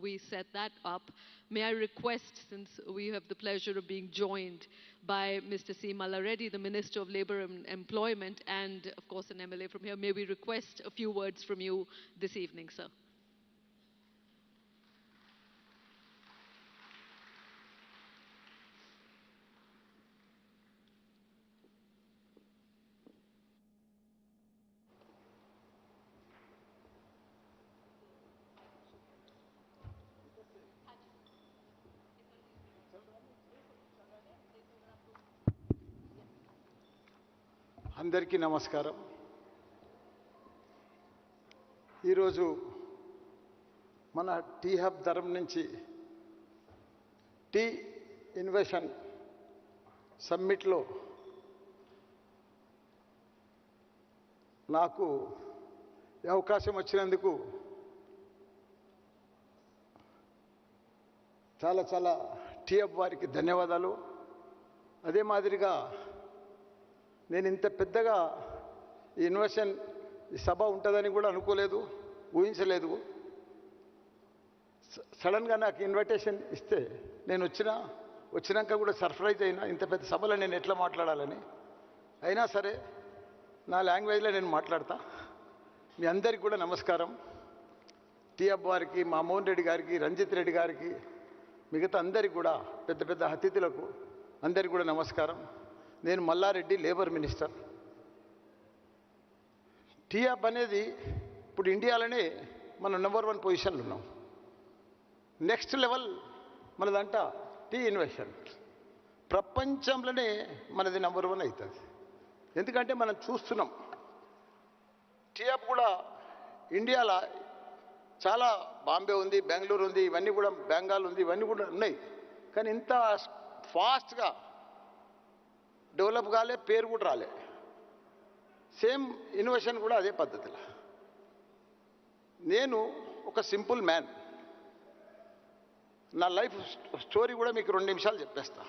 we set that up, may I request, since we have the pleasure of being joined by Mr. C. Mallareddy, the Minister of Labour and Employment, and of course an MLA from here, may we request a few words from you this evening, sir? అందరికీ నమస్కారం. ఈరోజు మన tea hub తరఫు నుంచి tea ఇన్వెషన్ సమ్మిట్లో నాకు ఈ అవకాశం వచ్చినందుకు చాలా చాలా టీ హబ్ వారికి ధన్యవాదాలు. అదే మాదిరిగా నేను ఇంత పెద్దగా ఈ ఇన్వెషన్ ఈ సభ ఉంటుందని కూడా అనుకోలేదు, ఊహించలేదు. సడన్గా నాకు ఇన్విటేషన్ ఇస్తే నేను వచ్చినాక కూడా సర్ప్రైజ్ అయినా, ఇంత పెద్ద సభలో నేను ఎట్లా మాట్లాడాలని. అయినా సరే నా లాంగ్వేజ్లో నేను మాట్లాడతా. మీ అందరికీ కూడా నమస్కారం. టీ హబ్ వారికి, మా మోహన్ రెడ్డి గారికి, రంజిత్ రెడ్డి గారికి, మిగతా అందరికీ కూడా, పెద్ద పెద్ద అతిథులకు అందరికీ కూడా నమస్కారం. నేను Malla Reddy, labour minister. T Hub అనేది ఇప్పుడు ఇండియాలోనే మనం నెంబర్ 1 పొజిషన్లో ఉన్నాం. నెక్స్ట్ లెవెల్ మనదంట టీ ఇన్వెషన్. ప్రపంచంలోనే మనది నెంబర్ 1 అవుతుంది. ఎందుకంటే మనం చూస్తున్నాం టీ హబ్ కూడా ఇండియాలో చాలా, బాంబే ఉంది, బెంగళూరు ఉంది, ఇవన్నీ కూడా, బెంగాల్ ఉంది, ఇవన్నీ కూడా ఉన్నాయి. కానీ ఇంత ఫాస్ట్గా డెవలప్ కాలే, పేరు కూడా రాలే. సేమ్ ఇన్నోవేషన్ కూడా అదే పద్ధతిలో. నేను ఒక సింపుల్ మ్యాన్. నా లైఫ్ స్టోరీ కూడా మీకు 2 నిమిషాలు చెప్పేస్తా.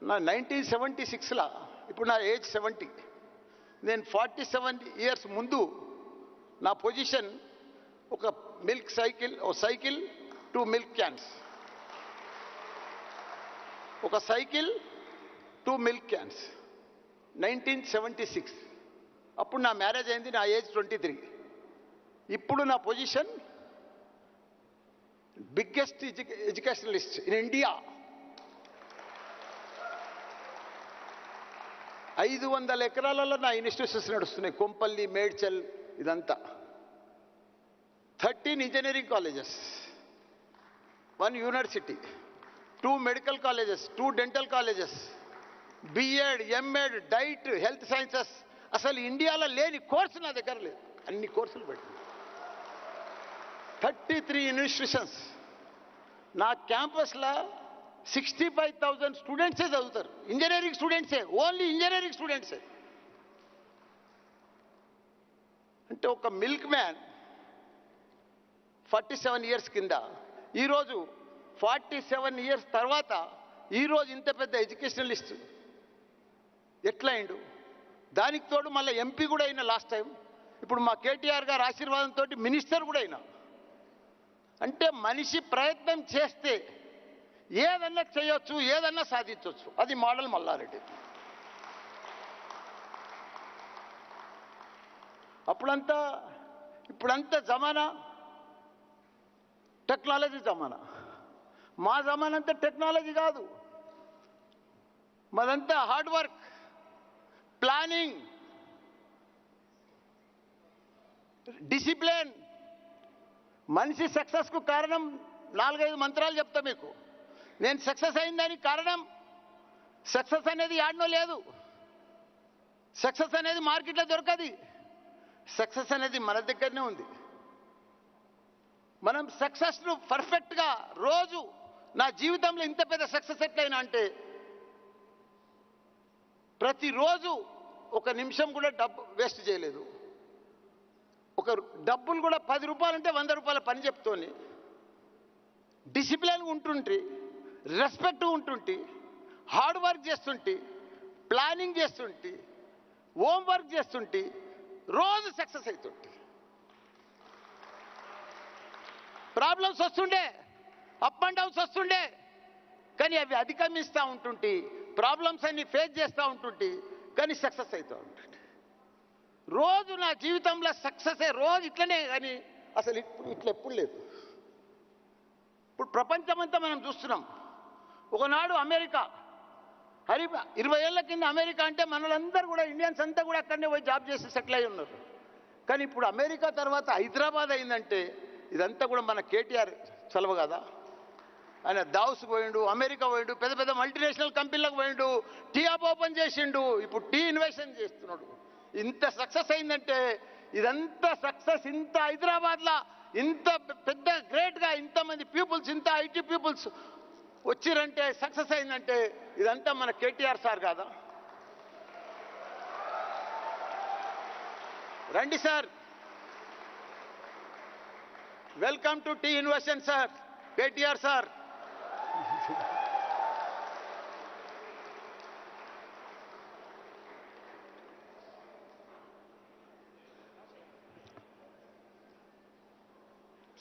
నా 1976లో, ఇప్పుడు నా ఏజ్ 70, నేను 47 ఇయర్స్ ముందు నా పొజిషన్ ఒక మిల్క్ సైకిల్, ఓ సైకిల్ 2 మిల్క్ క్యాన్స్, ఒక సైకిల్ 2 మిల్క్ క్యాన్స్, 1976. అప్పుడు నా మ్యారేజ్ అయింది, నా ఏజ్ 23. ఇప్పుడు నా position biggest educationalist in India. 500 ఎకరాలలో నా ఇన్స్టిట్యూషన్స్ నడుస్తున్నాయి. కొంపల్లి, మేడ్చల్, ఇదంతా. 13 engineering colleges, 1 university, 2 medical colleges, 2 dental colleges, BEd, MEd, DIET, health sciences. అసలు ఇండియాలో లేని కోర్సు నా దగ్గర లేదు. అన్ని కోర్సులు పెట్టింది. 33 ఇన్స్టిట్యూషన్స్. నా క్యాంపస్లో 65,000 స్టూడెంట్సే చదువుతారు. ఇంజనీరింగ్ స్టూడెంట్సే, ఓన్లీ ఇంజనీరింగ్ స్టూడెంట్సే. అంటే ఒక మిల్క్ మ్యాన్ 47 ఇయర్స్ కింద, ఈరోజు 47 ఇయర్స్ తర్వాత ఈరోజు ఇంత పెద్ద ఎడ్యుకేషనలిస్ట్ ఎట్లా అయిండు? దానికి తోడు మళ్ళీ ఎంపీ కూడా అయినా లాస్ట్ టైం. ఇప్పుడు మా కేటీఆర్ గారి ఆశీర్వాదంతో మినిస్టర్ కూడా అయినా. అంటే మనిషి ప్రయత్నం చేస్తే ఏదన్నా చేయొచ్చు, ఏదన్నా సాధించవచ్చు. అది మోడల్ మల్లారెడ్డి. ఇప్పుడంతా జమానా టెక్నాలజీ జమానా. మా జమానా అంతా టెక్నాలజీ కాదు, మాదంతా హార్డ్ వర్క్, ప్లానింగ్, డిసిప్లిన్. మనిషి సక్సెస్కు కారణం 4-5 మంత్రాలు చెప్తా మీకు. నేను సక్సెస్ అయిందానికి కారణం, సక్సెస్ అనేది యాడ్నో లేదు. సక్సెస్ అనేది మార్కెట్లో దొరకది. సక్సెస్ అనేది మన దగ్గరనే ఉంది. మనం సక్సెస్ను పర్ఫెక్ట్గా రోజు, నా జీవితంలో ఇంత పెద్ద సక్సెస్ ఎట్లయినా అంటే, ప్రతిరోజు 1 నిమిషం కూడా డబ్బు వేస్ట్ చేయలేదు. ఒక డబ్బులు కూడా 10 రూపాయలు అంటే 100 రూపాయల పని చెప్తోని, డిసిప్లిన్ ఉంటుంటే, రెస్పెక్ట్ ఉంటుంటే, హార్డ్ వర్క్ చేస్తుంటే, ప్లానింగ్ చేస్తుంటే, హోమ్ వర్క్ చేస్తుంటే రోజు సక్సెస్ అవుతుంటే. ప్రాబ్లమ్స్ వస్తుండే, అప్ అండ్ డౌన్స్ వస్తుండే, కానీ అవి అధిగమిస్తూ ఉంటుంటే, ప్రాబ్లమ్స్ అన్ని ఫేస్ చేస్తూ ఉంటుంటే, కానీ సక్సెస్ అవుతూ ఉంటుంది. రోజు నా జీవితంలో సక్సెస్ రోజు ఇట్లనే, కానీ అసలు ఇట్లా ఎప్పుడు లేదు. ఇప్పుడు ప్రపంచమంతా మనం చూస్తున్నాం. ఒకనాడు అమెరికా 20 ఏళ్ల కింద అమెరికా అంటే మనలందరూ కూడా ఇండియన్స్ అంతా కూడా అక్కడనే పోయి జాబ్ చేసి సెటిల్ అయి ఉన్నారు. కానీ ఇప్పుడు అమెరికా తర్వాత హైదరాబాద్ అయిందంటే ఇదంతా కూడా మన కేటీఆర్ చలవ కదా. ఆయన దావుస్ పోయిండు, అమెరికా పోయిండు, పెద్ద పెద్ద మల్టీనేషనల్ కంపెనీలకు పోయిండు, టీ హబ్ ఓపెన్ చేసిండు, ఇప్పుడు టీ ఇన్వెస్ట్మెంట్ చేస్తున్నాడు. ఇంత సక్సెస్ అయిందంటే ఇదంతా సక్సెస్ ఇంత హైదరాబాద్లో ఇంత పెద్ద గ్రేట్గా ఇంతమంది పీపుల్స్, ఇంత ఐటీ పీపుల్స్ వచ్చిరంటే సక్సెస్ అయిందంటే ఇదంతా మన కేటీఆర్ సార్ కాదా? రండి sir, welcome to T investment sir, KTR sir.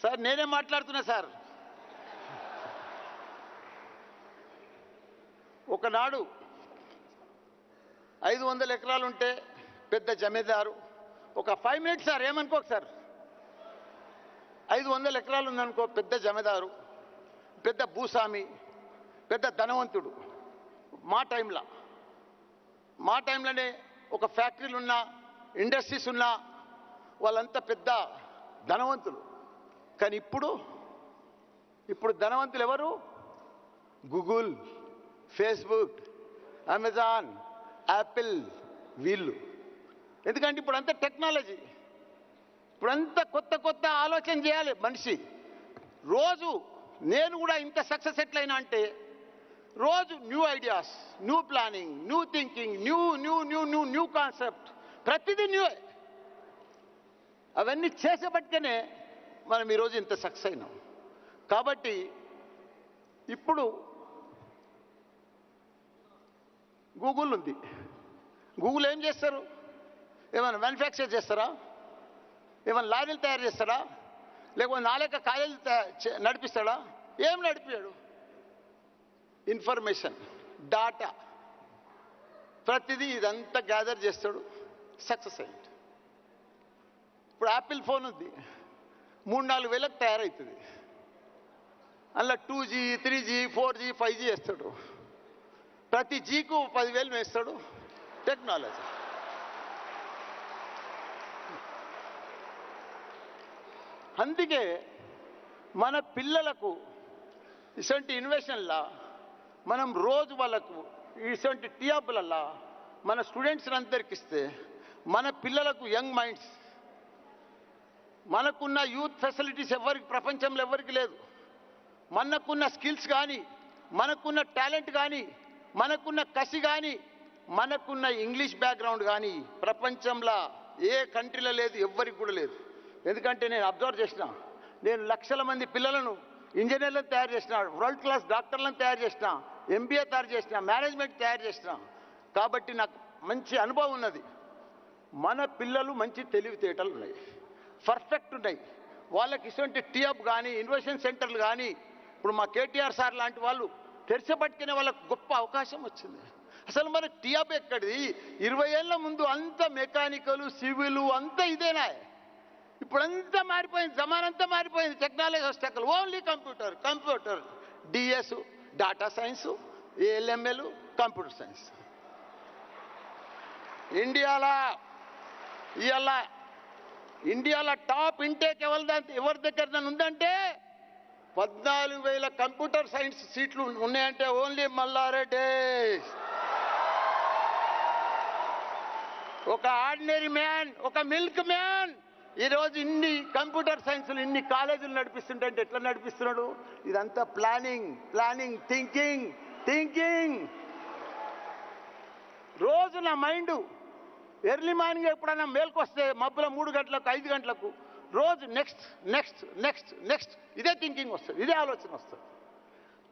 Sir నేనే మాట్లాడుతున్నా సార్. ఒకనాడు 500 ఎకరాలు ఉంటే పెద్ద జమీదారు, ఒక 5 మినిట్స్ సార్, ఏమనుకోక సార్, 500 ఎకరాలు ఉందనుకో, పెద్ద జమీదారు, పెద్ద భూస్వామి, పెద్ద ధనవంతుడు. మా టైంలోనే ఒక ఫ్యాక్టరీలు ఉన్నా, ఇండస్ట్రీస్ ఉన్నా, వాళ్ళంతా పెద్ద ధనవంతులు. కానీ ఇప్పుడు ధనవంతులు ఎవరు? గూగుల్, ఫేస్బుక్, అమెజాన్, యాపిల్, వీళ్ళు. ఎందుకంటే ఇప్పుడంతా టెక్నాలజీ, ఇప్పుడంతా కొత్త కొత్త ఆలోచన చేయాలి మనిషి. రోజు నేను కూడా ఇంత సక్సెస్ ఎట్లయినా అంటే రోజు new ideas, new planning, new thinking, new new new new new concept, ప్రతిదీ న్యూయే. అవన్నీ చేసేపట్టుకనే మనం ఈరోజు ఇంత సక్సెస్ అయినాం. కాబట్టి ఇప్పుడు గూగుల్ ఉంది. గూగుల్ ఏం చేస్తారు? ఏమైనా మ్యానుఫ్యాక్చర్ చేస్తారా? ఏమైనా లారీలు తయారు చేస్తాడా? లేకపోతే నాలుక కాలేజీలు నడిపిస్తాడా? ఏం నడిపాడు? ఇన్ఫర్మేషన్, డాటా, ప్రతిదీ ఇదంతా గ్యాదర్ చేస్తాడు, సక్సెస్ అయ్యాడు. ఇప్పుడు యాపిల్ ఫోన్ ఉంది, 3-4 వేలకు తయారవుతుంది. అందులో 2G, 3G, 4G, 5G వేస్తాడు. ప్రతి జీకు 10,000 వేస్తాడు. టెక్నాలజీ. అందుకే మన పిల్లలకు ఇటువంటి ఇన్వెస్షన్లా మనం రోజు వాళ్ళకు ఇటువంటి టీఆప్లల్లా మన స్టూడెంట్స్ అందరికి ఇస్తే మన పిల్లలకు యంగ్ మైండ్స్, మనకున్న యూత్ ఫెసిలిటీస్ ఎవరికి ప్రపంచంలో ఎవరికి లేదు. మనకున్న స్కిల్స్ కానీ, మనకున్న టాలెంట్ కానీ, మనకున్న కసి కానీ, మనకున్న ఇంగ్లీష్ బ్యాక్గ్రౌండ్ కానీ ప్రపంచంలో ఏ కంట్రీలో లేదు, ఎవ్వరికి కూడా లేదు. ఎందుకంటే నేను అబ్జర్వ్ చేసిన, నేను లక్షల మంది పిల్లలను ఇంజనీర్లను తయారు చేసిన, వరల్డ్ క్లాస్ డాక్టర్లను తయారు చేసిన, MBA తయారు చేసిన, మేనేజ్మెంట్ తయారు చేసిన. కాబట్టి నాకు మంచి అనుభవం ఉన్నది. మన పిల్లలు మంచి తెలివితేటలు ఉన్నాయి, పర్ఫెక్ట్ ఉన్నాయి. వాళ్ళకి ఇటువంటి టీఅప్ కానీ, ఇన్వెస్ట్మెంట్ సెంటర్లు కానీ, ఇప్పుడు మా కేటీఆర్ సార్ లాంటి వాళ్ళు తెరిచబట్టుకునే వాళ్ళకు గొప్ప అవకాశం వచ్చింది. అసలు మన టీఅప్ ఎక్కడిది? 20 ఏళ్ల ముందు అంతా మెకానికల్, సివిల్ అంతా ఇదేనా? ఇప్పుడంతా మారిపోయింది, జమానంతా మారిపోయింది. టెక్నాలజీ వస్తాక only computer, DS, data science, ALML, computer science. ఇండియాలో టాప్ ఇంటేక్ ఎవరి దగ్గర ఉందంటే 14,000 కంప్యూటర్ సైన్స్ సీట్లు ఉన్నాయంటే ఓన్లీ మల్లారెడ్డి. ఒక ఆర్డినరీ మ్యాన్, ఒక మిల్క్ మ్యాన్ ఈరోజు ఇన్ని కంప్యూటర్ సైన్స్లు, ఇన్ని కాలేజీలు నడిపిస్తుంటే ఎట్లా నడిపిస్తున్నాడు? ఇదంతా ప్లానింగ్, థింకింగ్. రోజు నా మైండ్ ఎర్లీ మార్నింగ్ ఎప్పుడైనా మేల్కొస్తే మబ్బుల 3 గంటలకు 5 గంటలకు రోజు నెక్స్ట్ ఇదే థింకింగ్ వస్తుంది, ఇదే ఆలోచన వస్తుంది.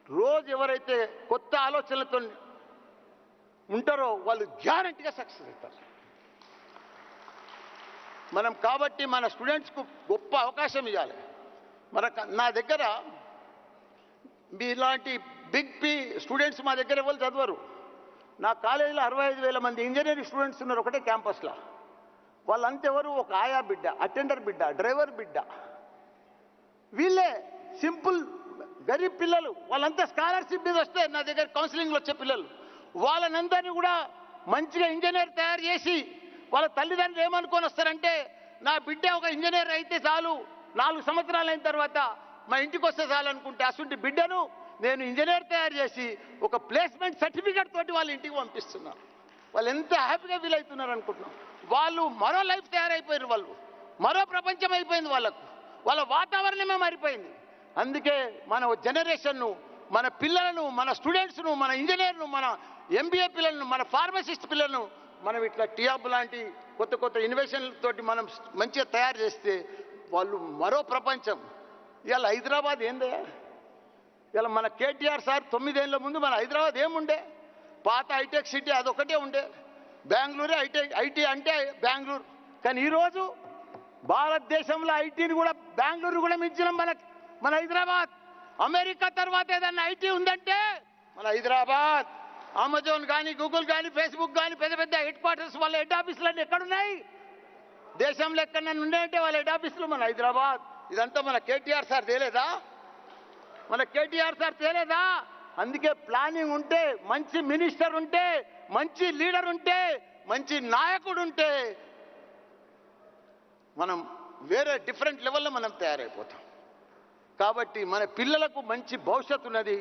రోజు ఎవరైతే కొత్త ఆలోచనలతో ఉంటారో వాళ్ళు గ్యారంటీగా సక్సెస్ అవుతారు. మనం కాబట్టి మన స్టూడెంట్స్కు గొప్ప అవకాశం ఇవ్వాలి. నా దగ్గర మీలాంటి బిగ్ పి స్టూడెంట్స్ మా దగ్గర ఎవరు చదవరు. నా కాలేజీలో 65,000 మంది ఇంజనీరింగ్ స్టూడెంట్స్ ఉన్నారు ఒకటే క్యాంపస్లో. వాళ్ళంతెవరు ఒక ఆయా బిడ్డ, అటెండర్ బిడ్డ, డ్రైవర్ బిడ్డ, వీళ్ళే సింపుల్ గరీబ్ పిల్లలు. వాళ్ళంతా స్కాలర్షిప్ మీద వస్తే నా దగ్గర కౌన్సిలింగ్లో వచ్చే పిల్లలు. వాళ్ళనందరినీ కూడా మంచిగా ఇంజనీర్ తయారు చేసి వాళ్ళ తల్లిదండ్రులు ఏమనుకొని వస్తారంటే, నా బిడ్డ ఒక ఇంజనీర్ అయితే చాలు, 4 సంవత్సరాలు అయిన తర్వాత మా ఇంటికి వస్తే చాలు అనుకుంటే, అసలు బిడ్డను నేను ఇంజనీర్ తయారు చేసి ఒక ప్లేస్మెంట్ సర్టిఫికేట్ తోటి వాళ్ళ ఇంటికి పంపిస్తున్నారు. వాళ్ళు ఎంత హ్యాపీగా ఫీల్ అవుతున్నారు అనుకుంటున్నాం. వాళ్ళు మరో లైఫ్ తయారైపోయారు, వాళ్ళు మరో ప్రపంచం అయిపోయింది వాళ్ళకు, వాళ్ళ వాతావరణమే మారిపోయింది. అందుకే మన జనరేషన్ను, మన పిల్లలను, మన స్టూడెంట్స్ను, మన ఇంజనీర్ను, మన ఎంబీఏ పిల్లలను, మన ఫార్మసిస్ట్ పిల్లలను మనం ఇట్లా టీఆబ్ లాంటి కొత్త కొత్త ఇన్నోవేషన్లతోటి మనం మంచిగా తయారు చేస్తే వాళ్ళు మరో ప్రపంచం. ఇవాళ హైదరాబాద్ ఏందే? ఇలా మన కేటీఆర్ సార్ 9 ఏళ్ళ ముందు మన హైదరాబాద్ ఏముండే? పాత హైటెక్ సిటీ అదొకటే ఉండే. బెంగళూరే ఐటీ అంటే బెంగళూరు. కానీ ఈరోజు భారతదేశంలో ఐటీని కూడా బెంగళూరు కూడా మించిన మన హైదరాబాద్. అమెరికా తర్వాత ఏదన్నా ఐటీ ఉందంటే మన హైదరాబాద్. అమెజాన్ కానీ, గూగుల్ కానీ, ఫేస్బుక్ కానీ పెద్ద పెద్ద హెడ్ క్వార్టర్స్, వాళ్ళ హెడ్ ఆఫీసులన్నీ ఎక్కడున్నాయి? దేశంలో ఎక్కడన్నా ఉన్నాయంటే వాళ్ళ హెడ్ ఆఫీసులు మన హైదరాబాద్. ఇదంతా మన కేటీఆర్ సార్ తేలేదా? మన కేటీఆర్ సార్ తేలేదా? అందుకే ప్లానింగ్ ఉంటే, మంచి మినిస్టర్ ఉంటే, మంచి లీడర్ ఉంటే, మంచి నాయకుడు ఉంటే మనం వేరే డిఫరెంట్ లెవెల్లో మనం తయారైపోతాం. కాబట్టి మన పిల్లలకు మంచి భవిష్యత్తు ఉన్నది,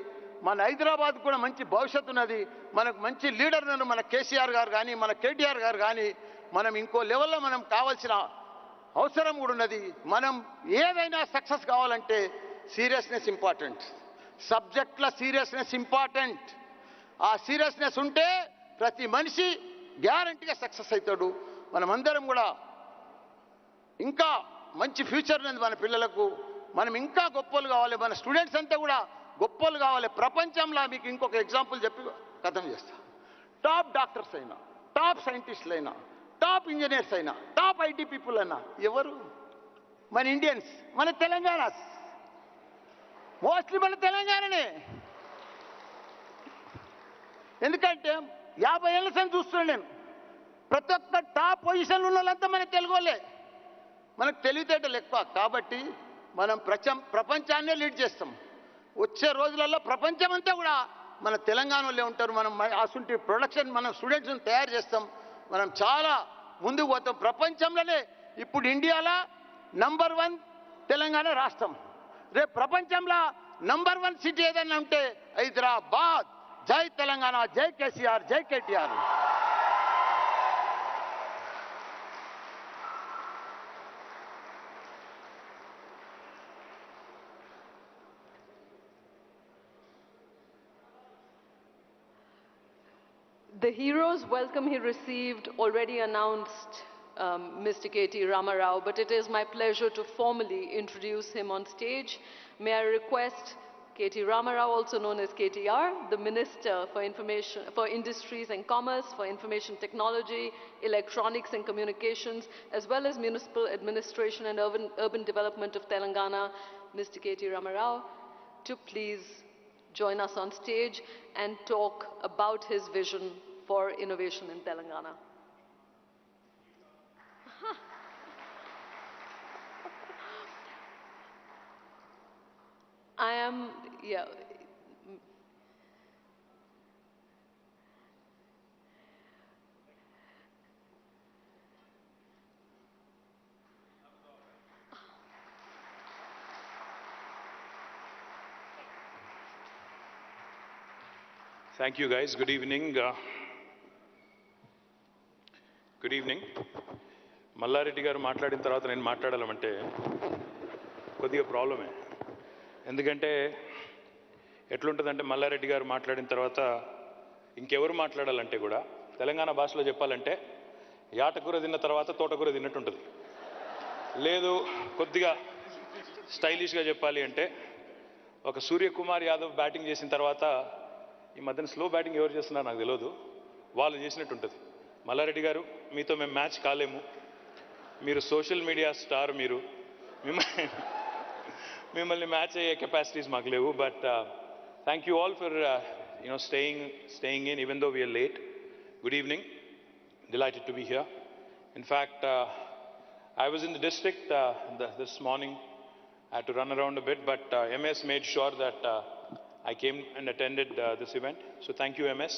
మన హైదరాబాద్ కూడా మంచి భవిష్యత్తు ఉన్నది. మనకు మంచి లీడర్ ఉన్నారు, మన కేసీఆర్ గారు కానీ, మన కేటీఆర్ గారు కానీ. మనం ఇంకో లెవెల్లో మనం కావాల్సిన అవసరం కూడా ఉన్నది. మనం ఏదైనా సక్సెస్ కావాలంటే సీరియస్నెస్ ఇంపార్టెంట్, సబ్జెక్ట్ల సీరియస్నెస్ ఇంపార్టెంట్. ఆ సీరియస్నెస్ ఉంటే ప్రతి మనిషి గ్యారంటీగా సక్సెస్ అవుతాడు. మనమందరం కూడా ఇంకా మంచి ఫ్యూచర్ ఉన్నది మన పిల్లలకు. మనం ఇంకా గొప్పలు కావాలి, మన స్టూడెంట్స్ అంతా కూడా గొప్పలు కావాలి. ప్రపంచంలో మీకు ఇంకొక ఎగ్జాంపుల్ చెప్పి కథం చేస్తా. టాప్ డాక్టర్స్ అయినా, టాప్ సైంటిస్టులు అయినా, టాప్ ఇంజనీర్స్ అయినా, టాప్ ఐటీ పీపుల్ అయినా ఎవరు? మన ఇండియన్స్, మన తెలంగాణ. మోస్ట్లీ మన తెలంగాణనే. ఎందుకంటే 50 ఏళ్ళ సంది చూస్తున్నాను నేను, ప్రతి ఒక్క టాప్ పొజిషన్లో ఉన్న వాళ్ళంతా మన తెలుగు వాళ్ళే. మనకు తెలివితేటలు ఎక్కువ కాబట్టి మనం ప్రపంచాన్నే లీడ్ చేస్తాం. వచ్చే రోజులలో ప్రపంచం అంతా కూడా మన తెలంగాణలో ఉంటారు. మనం అసలు ప్రొడక్షన్, మనం స్టూడెంట్స్ని తయారు చేస్తాం. మనం చాలా ముందుకు పోతాం. ప్రపంచంలోనే ఇప్పుడు ఇండియాలో నంబర్ 1 తెలంగాణ రాష్ట్రం. రేపు ప్రపంచంలో నంబర్ 1 సిటీ ఏదన్నా ఉంటే హైదరాబాద్. జై తెలంగాణ, జై కేసీఆర్, జై KTR. The hero's welcome he received already announced Mr. KT Ramarao, but it is my pleasure to formally introduce him on stage. May I request KT Ramarao, also known as KTR, the Minister for Industries and Commerce, for Information Technology, Electronics and Communications, as well as Municipal Administration and Urban Development of Telangana, Mr. KT Ramarao, to please join us on stage and talk about his vision for innovation in Telangana. I am, yeah. Thank you, guys. Good evening. Good evening. Mallareddy గారు మాట్లాడిన తర్వాత నేను మాట్లాడాలంటే కొద్దిగా ప్రాబ్లమే. ఎందుకంటే ఎట్లుంటుందంటే మల్లారెడ్డి గారు మాట్లాడిన తర్వాత ఇంకెవరు మాట్లాడాలంటే కూడా తెలంగాణ భాషలో చెప్పాలంటే యాటకూర తిన్న తర్వాత తోటకూర తిన్నట్టు ఉంటుంది. లేదు కొద్దిగా స్టైలిష్గా చెప్పాలి అంటే ఒక సూర్యకుమార్ యాదవ్ బ్యాటింగ్ చేసిన తర్వాత ఈ మధ్యన స్లో బ్యాటింగ్ ఎవరు చేస్తున్నారు నాకు తెలియదు, వాళ్ళు చేసినట్టు ఉంటుంది. మల్లారెడ్డి గారు, మీతో మేము మ్యాచ్ కాలేము. మీరు సోషల్ మీడియా స్టార్. మిమ్మల్ని మ్యాచ్ అయ్యే కెపాసిటీస్ మాకు లేవు. But thank you all for staying in even though we are late. Good evening. Delighted to be here. In fact, I was in the district this morning. I had to run around a bit, but MS made sure that I came and attended this event. So thank you, MS,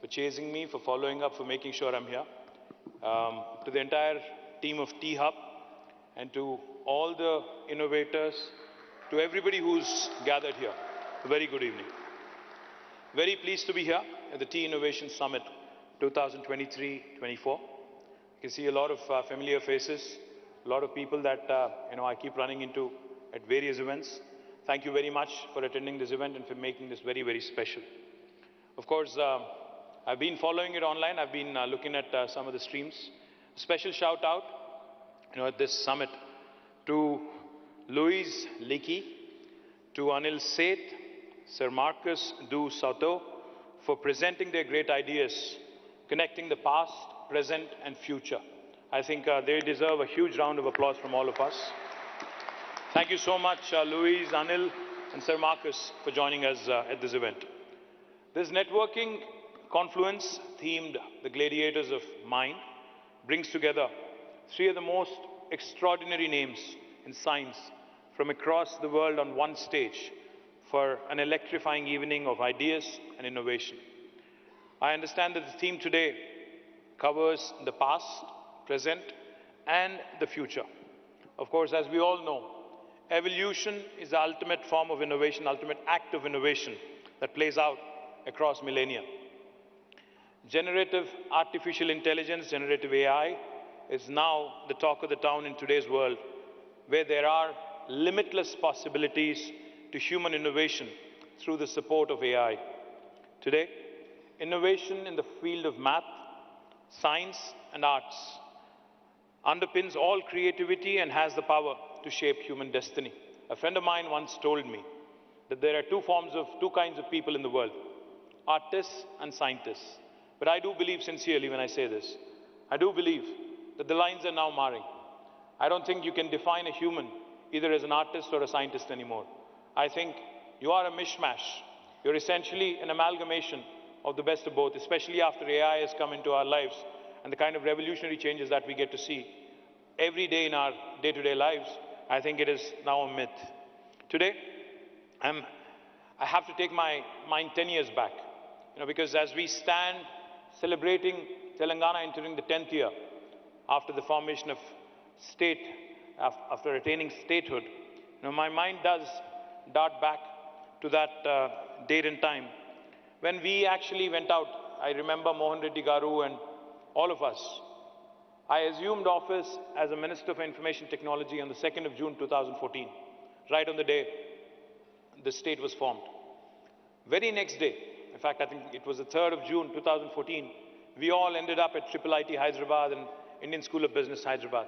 for chasing me, for following up, for making sure I'm here. To the entire team of T-Hub and to all the innovators, to everybody who's gathered here, a very good evening. Very pleased to be here at the Tea Innovation Summit 2023-24. You can see a lot of familiar faces, a lot of people that I keep running into at various events. Thank you very much for attending this event and for making this very, very special. Of course, I've been following it online. I've been looking at some of the streams. A special shout out, at this summit to Louise Leakey, to Anil Seth, Sir Marcus Du Sauto, for presenting their great ideas, connecting the past, present and future. I think they deserve a huge round of applause from all of us. Thank you so much, Louise, Anil and Sir Marcus, for joining us at this event. This networking confluence themed The Gladiators of Mind brings together three of the most extraordinary names in science from across the world on one stage for an electrifying evening of ideas and innovation. I understand that the theme today covers the past, present, and the future. Of course, as we all know, evolution is the ultimate form of innovation, ultimate act of innovation that plays out across millennia. Generative artificial intelligence, generative AI, is now the talk of the town in today's world, where there are limitless possibilities to human innovation through the support of AI. Today, innovation in the field of math, science and arts underpins all creativity and has the power to shape human destiny. A friend of mine once told me that there are two kinds of people in the world, artists and scientists. But I do believe sincerely when I say this, I do believe that the lines are now marring. I don't think you can define a human either as an artist or a scientist anymore. I think you are a mishmash. You're essentially an amalgamation of the best of both, especially after AI has come into our lives and the kind of revolutionary changes that we get to see every day in our day-to-day lives. I think it is now a myth. Today, I have to take my mind 10 years back, because as we stand celebrating Telangana entering the 10th year after the formation of state, after attaining statehood, my mind does dart back to that date and time when we actually went out. I remember Mohan Reddy Garu and all of us. I assumed office as a Minister for Information Technology on the 2nd of June 2014, right on the day the state was formed. Very next day, in fact, I think it was the 3rd of June 2014, we all ended up at IIIT Hyderabad and Indian School of Business Hyderabad.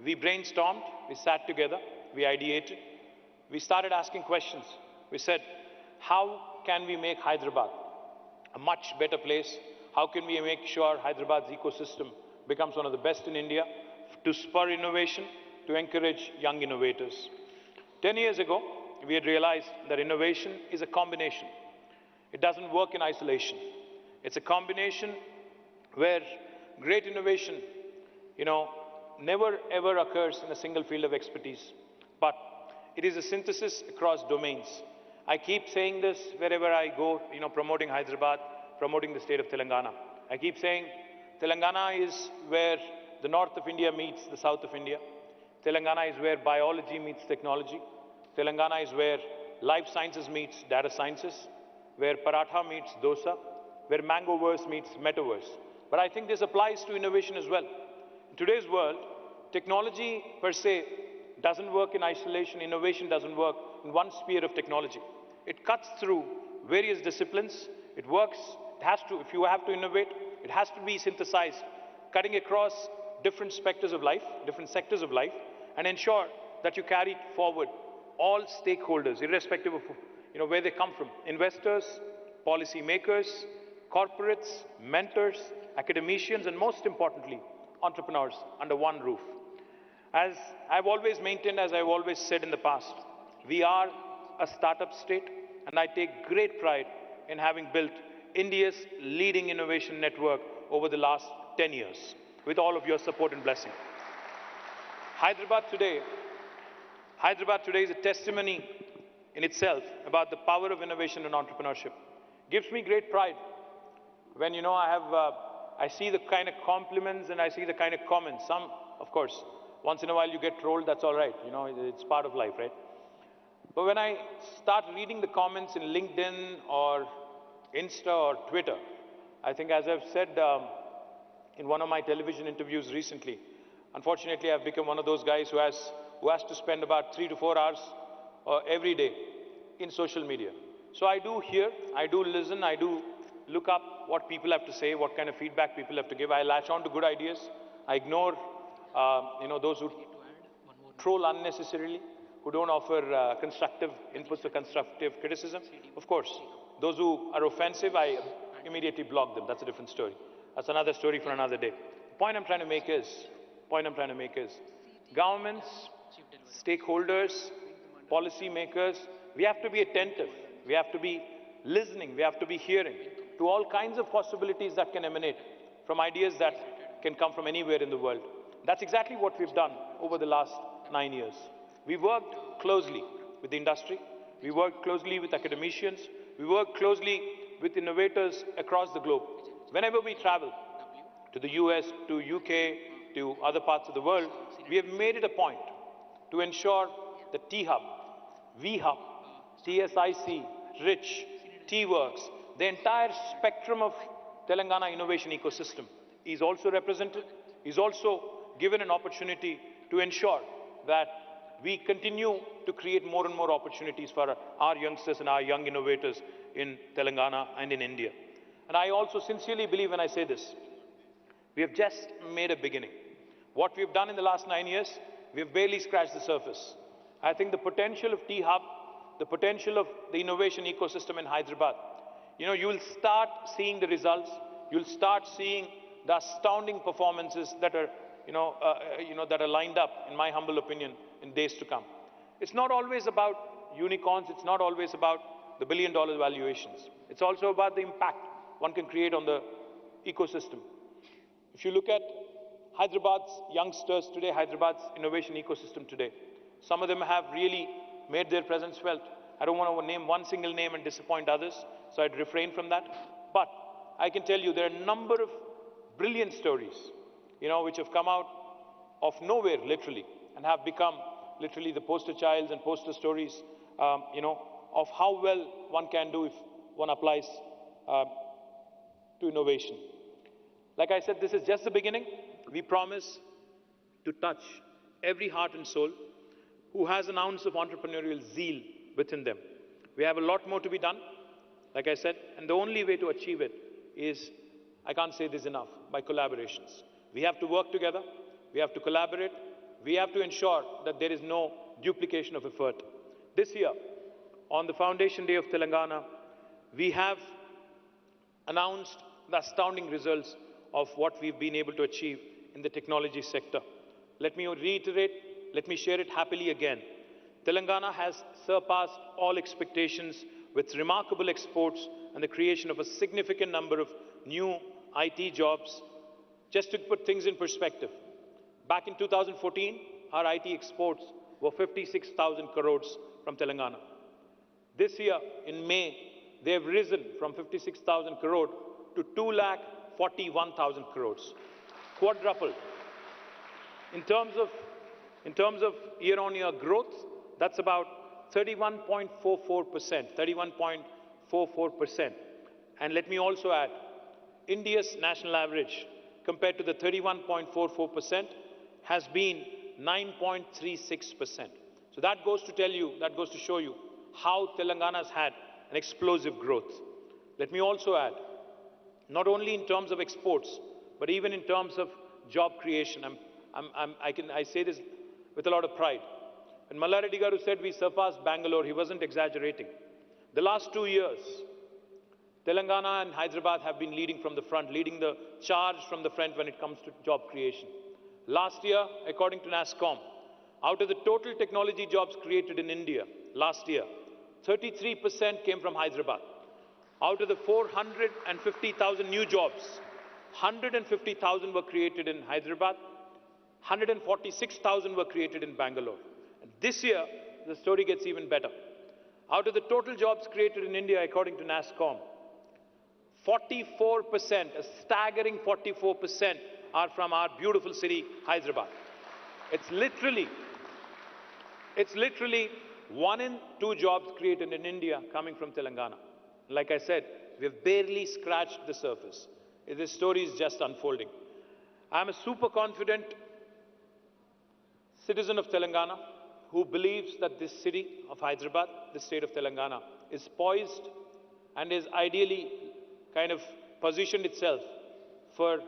We brainstormed, we sat together, we ideated, we started asking questions. We said, how can we make Hyderabad a much better place? How can we make sure Hyderabad's ecosystem becomes one of the best in India, to spur innovation, to encourage young innovators? 10 years ago, we had realized that innovation is a combination. It doesn't work in isolation. It's a combination where great innovation, never ever occurs in a single field of expertise, but it is a synthesis across domains. I keep saying this wherever I go, promoting Hyderabad, promoting the state of Telangana. I keep saying Telangana is where the north of India meets the south of India. Telangana is where biology meets technology. Telangana is where life sciences meets data sciences, where paratha meets dosa, where mangoverse meets metaverse. But I think this applies to innovation as well. In today's world, technology per se doesn't work in isolation. Innovation doesn't work in one sphere of technology. It cuts through various disciplines. It works, if you have to innovate, it has to be synthesized, cutting across different sectors of life, and ensure that you carry forward all stakeholders, irrespective of where they come from. Investors, policy makers, corporates, mentors, academicians, and most importantly, entrepreneurs under one roof. As I've always maintained, as I've always said in the past, We are a startup state, and I take great pride in having built India's leading innovation network over the last 10 years, with all of your support and blessing. Hyderabad today, Hyderabad today is a testimony in itself about the power of innovation and entrepreneurship. Gives me great pride when, I see the kind of compliments and I see the kind of comments. Some, of course, once in a while you get trolled, that's all right. It's part of life, right? But when I start reading the comments in LinkedIn or Insta or Twitter, I think, as I've said in one of my television interviews recently, unfortunately I've become one of those guys who has to spend about 3 to 4 hours every day in social media. So I do hear, I do listen, I do look up what people have to say, what kind of feedback people have to give. I latch on to good ideas. I ignore, those who troll unnecessarily, who don't offer constructive inputs or constructive criticism. Of course, those who are offensive, I immediately block them. That's a different story. That's another story for another day. The point I'm trying to make is, governments, stakeholders, policy makers, we have to be attentive. We have to be listening. We have to be hearing to all kinds of possibilities that can emanate from ideas that can come from anywhere in the world. That's exactly what we've done over the last 9 years. We worked closely with the industry. We worked closely with academicians. We worked closely with innovators across the globe. Whenever we travel to the US, to UK, to other parts of the world, we have made it a point to ensure that T-Hub, V-Hub, TSIC, RICH, T-Works, the entire spectrum of Telangana innovation ecosystem is also represented, is also given an opportunity to ensure that we continue to create more and more opportunities for our youngsters and our young innovators in Telangana and in India. And I also sincerely believe when I say this, we have just made a beginning. What we've done in the last 9 years, we've barely scratched the surface. I think the potential of T-Hub, the potential of the innovation ecosystem in Hyderabad, you will start seeing the results. You'll start seeing the astounding performances that are, that are lined up, in my humble opinion, in days to come. It's not always about unicorns. It's not always about the billion-dollar valuations. It's also about the impact one can create on the ecosystem. If you look at Hyderabad's youngsters today, Hyderabad's innovation ecosystem today, some of them have really made their presence felt. I don't want to name one single name and disappoint others, so I'd refrain from that. But I can tell you there are a number of brilliant stories, which have come out of nowhere, literally, and have become literally the poster childs and poster stories, of how well one can do if one applies to innovation. Like I said, this is just the beginning. We promise to touch every heart and soul who has an ounce of entrepreneurial zeal within them. We have a lot more to be done, like I said, and the only way to achieve it is, I can't say this enough, by collaborations. We have to work together, we have to collaborate, we have to ensure that there is no duplication of effort. This year, on the Foundation Day of Telangana, we have announced the astounding results of what we've been able to achieve in the technology sector. Let me reiterate, let me share it happily again. Telangana has surpassed all expectations with remarkable exports and the creation of a significant number of new IT jobs. Just to put things in perspective, back in 2014, our IT exports were 56,000 crores from Telangana. This year, in May, they have risen from 56,000 crore to 2,41,000 crores, quadrupled. In terms of year-on-year growth, that's about 31.44%, 31.44%. And let me also add, India's national average compared to the 31.44% has been 9.36%. So that goes to show you how Telangana's had an explosive growth. Let me also add, not only in terms of exports, but even in terms of job creation. I say this with a lot of pride. When Malla Reddy Garu said we surpassed Bangalore, he wasn't exaggerating. The last 2 years, Telangana and Hyderabad have been leading from the front, leading the charge from the front when it comes to job creation. Last year, according to NASSCOM, Out of the total technology jobs created in India last year, 33% came from Hyderabad. Out of the 450,000 new jobs, 150,000 were created in Hyderabad, 146,000 were created in Bangalore. And this year, the story gets even better. Out of the total jobs created in India, according to NASSCOM, 44%, a staggering 44%, are from our beautiful city, Hyderabad. It's literally 1 in 2 jobs created in India coming from Telangana. Like I said, we've barely scratched the surface. This story is just unfolding. I'm a super confident citizen of Telangana who believes that this city of Hyderabad, the state of Telangana, is poised and is ideally kind of positioned itself for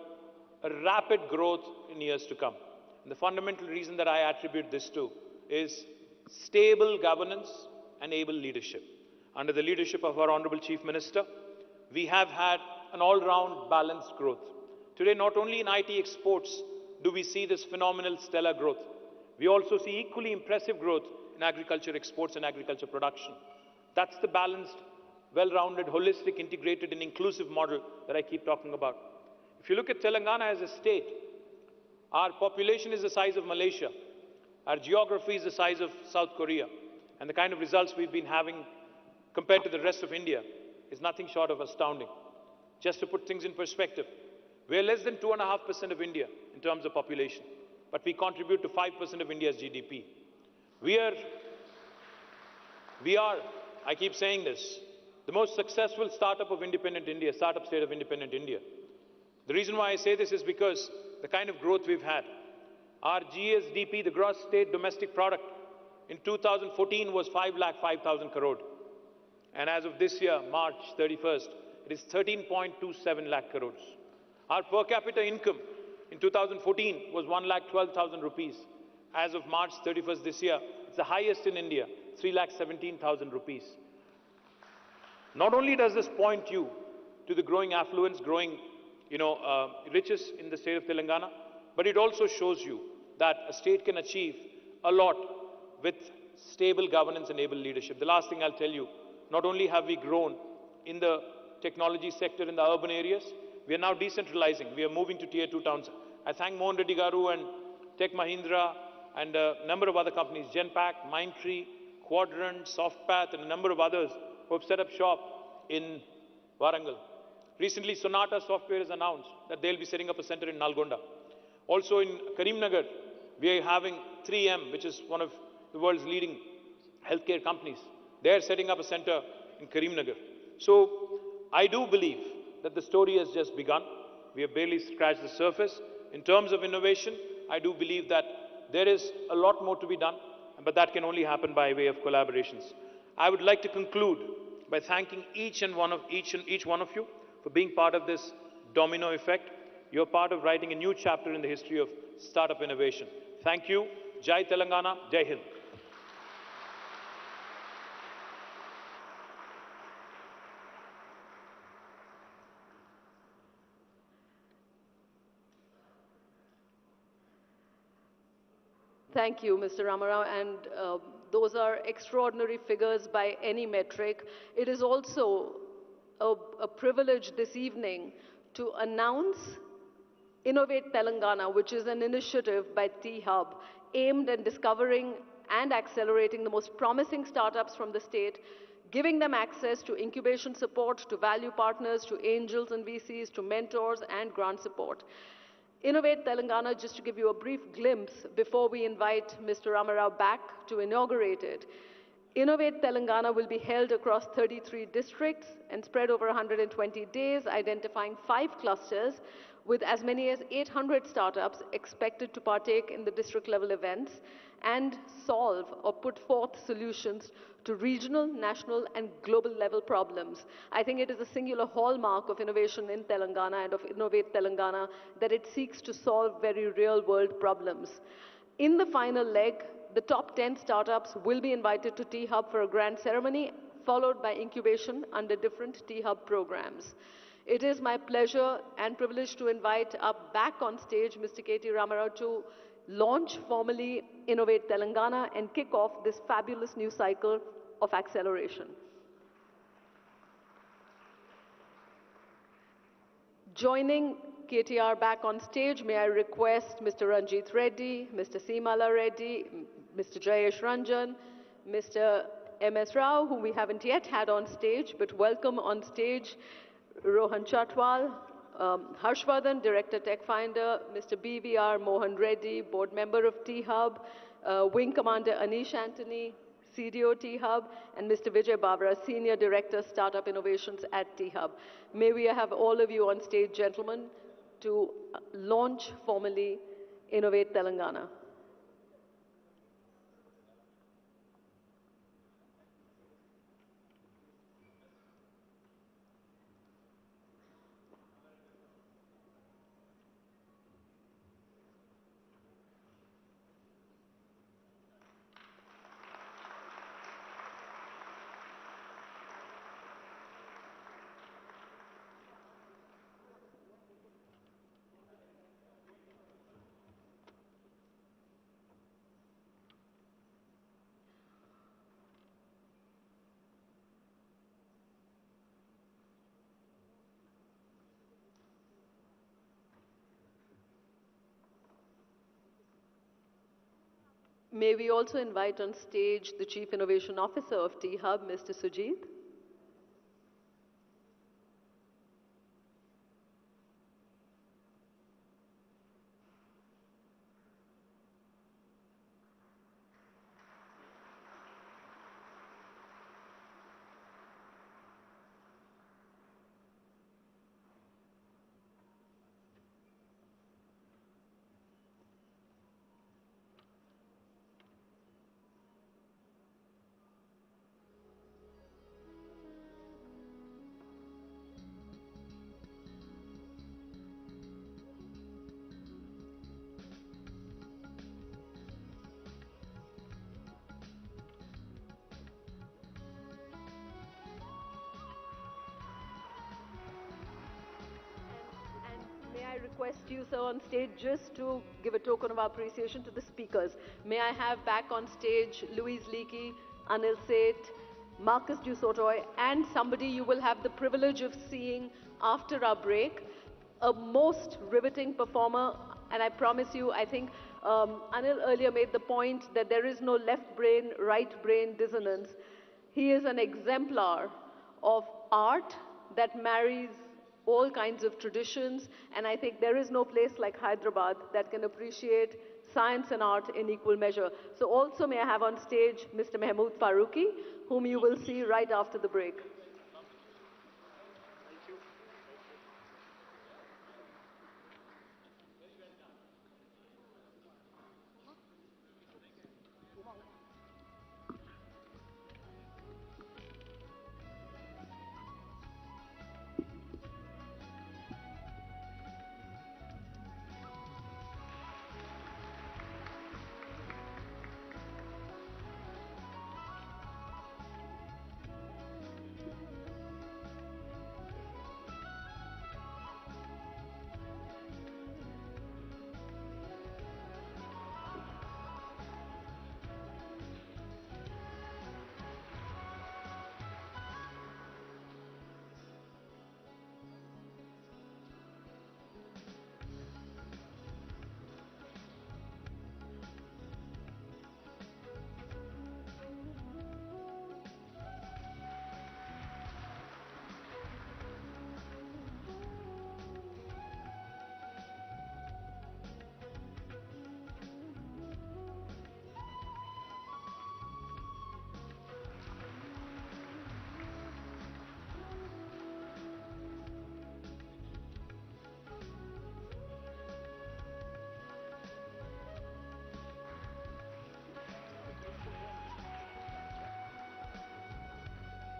a rapid growth in years to come. And the fundamental reason that I attribute this to is stable governance and able leadership. Under the leadership of our Honorable Chief Minister, we have had an all-round balanced growth. Today, not only in IT exports do we see this phenomenal stellar growth, we also see equally impressive growth in agriculture exports and agriculture production. That's the balanced, well-rounded, holistic, integrated and inclusive model that I keep talking about. If you look at Telangana as a state, our population is the size of Malaysia. Our geography is the size of South Korea. And the kind of results we've been having compared to the rest of India is nothing short of astounding. Just to put things in perspective, we're less than 2.5% of India in terms of population, but we contribute to 5% of India's GDP. We are, I keep saying this, the most successful startup of independent India, startup state of independent India. The reason why I say this is because the kind of growth we've had. Our GSDP, the gross state domestic product, in 2014 was 5,05,000 crore. And as of this year, March 31st, it is 13.27 lakh crores. Our per capita income in 2014 was 1,12,000 rupees. As of March 31st this year, it's the highest in India, 3,17,000 rupees. Not only does this point you to the growing affluence, growing riches in the state of Telangana, but it also shows you that a state can achieve a lot with stable governance and able leadership. The last thing I'll tell you, not only have we grown in the technology sector in the urban areas, we are now decentralizing. We are moving to tier 2 towns. I thank Mohan Reddy Garu and Tech Mahindra and a number of other companies, Genpact, Mindtree, Quadrant, Softpath, and a number of others who have set up shop in Warangal. Recently, Sonata Software has announced that they'll be setting up a center in Nalgonda. Also in Karimnagar, we are having 3M, which is one of the world's leading healthcare companies. They're setting up a center in Karimnagar. So I do believe that the story has just begun. We have barely scratched the surface. In terms of innovation, I do believe that there is a lot more to be done, but that can only happen by way of collaborations. I would like to conclude by thanking each one of you for being part of this domino effect. You're part of writing a new chapter in the history of startup innovation. Thank you. Jai Telangana, Jai Hind. Thank you, Mr. Ramarao, and those are extraordinary figures by any metric. It is also a privilege this evening to announce Innovate Telangana, which is an initiative by T-Hub aimed at discovering and accelerating the most promising startups from the state, giving them access to incubation support, to value partners, to angels and VCs, to mentors and grant support. Innovate Telangana, just to give you a brief glimpse before we invite Mr. Ramarao back to inaugurate it. Innovate Telangana will be held across 33 districts and spread over 120 days, identifying 5 clusters with as many as 800 startups expected to partake in the district level events and solve or put forth solutions to regional, national and global level problems. I think it is a singular hallmark of innovation in Telangana and of Innovate Telangana that it seeks to solve very real world problems. In the final leg, the top 10 startups will be invited to T-Hub for a grand ceremony, followed by incubation under different T-Hub programs. It is my pleasure and privilege to invite up back on stage Mr. KT Ramarao to launch formally Innovate Telangana and kick off this fabulous new cycle of acceleration. Joining KTR back on stage, may I request Mr. Ranjit Reddy, Mr. Seemala Reddy, Mr. Jayesh Ranjan, Mr. M.S. Rao, whom we haven't yet had on stage, but welcome on stage Rohan Chatwal, Harshvardhan, Director Tech Finder, Mr. B.V.R. Mohan Reddy, Board Member of T-Hub, Wing Commander Anish Antony, CDO T-Hub, and Mr. Vijay Babra, Senior Director Startup Innovations at T-Hub. May we have all of you on stage, gentlemen, to launch formally Innovate Telangana. May we also invite on stage the Chief Innovation Officer of T-Hub, Mr. Sujit. May I request you, sir, on stage just to give a token of appreciation to the speakers. May I have back on stage Louise Leakey, Anil Seth, Marcus Dusotoy, and somebody you will have the privilege of seeing after our break, a most riveting performer. And I promise you, I think Anil earlier made the point that there is no left brain, right brain dissonance. He is an exemplar of art that marries all kinds of traditions, and I think there is no place like Hyderabad that can appreciate science and art in equal measure. So also may I have on stage Mr. Mehmood Farooqi, whom you will see right after the break.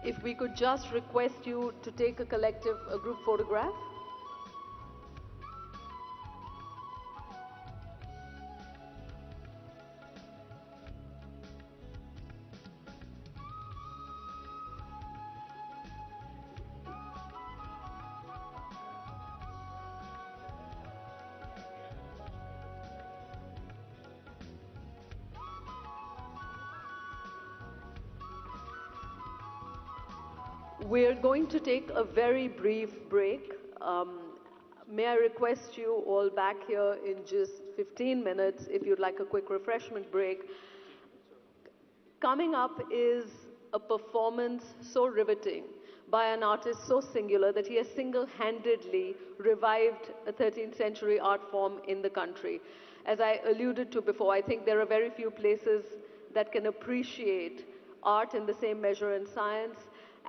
If we could just request you to take a group photograph. We're going to take a very brief break. May I request you all back here in just 15 minutes if you'd like a quick refreshment break. Coming up is a performance so riveting by an artist so singular that he has single-handedly revived a 13th century art form in the country. As I alluded to before, I think there are very few places that can appreciate art in the same measure in science,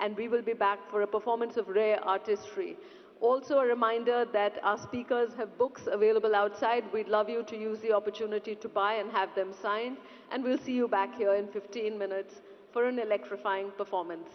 and we will be back for a performance of rare artistry. Also a reminder that our speakers have books available outside. We'd love you to use the opportunity to buy and have them signed, and we'll see you back here in 15 minutes for an electrifying performance.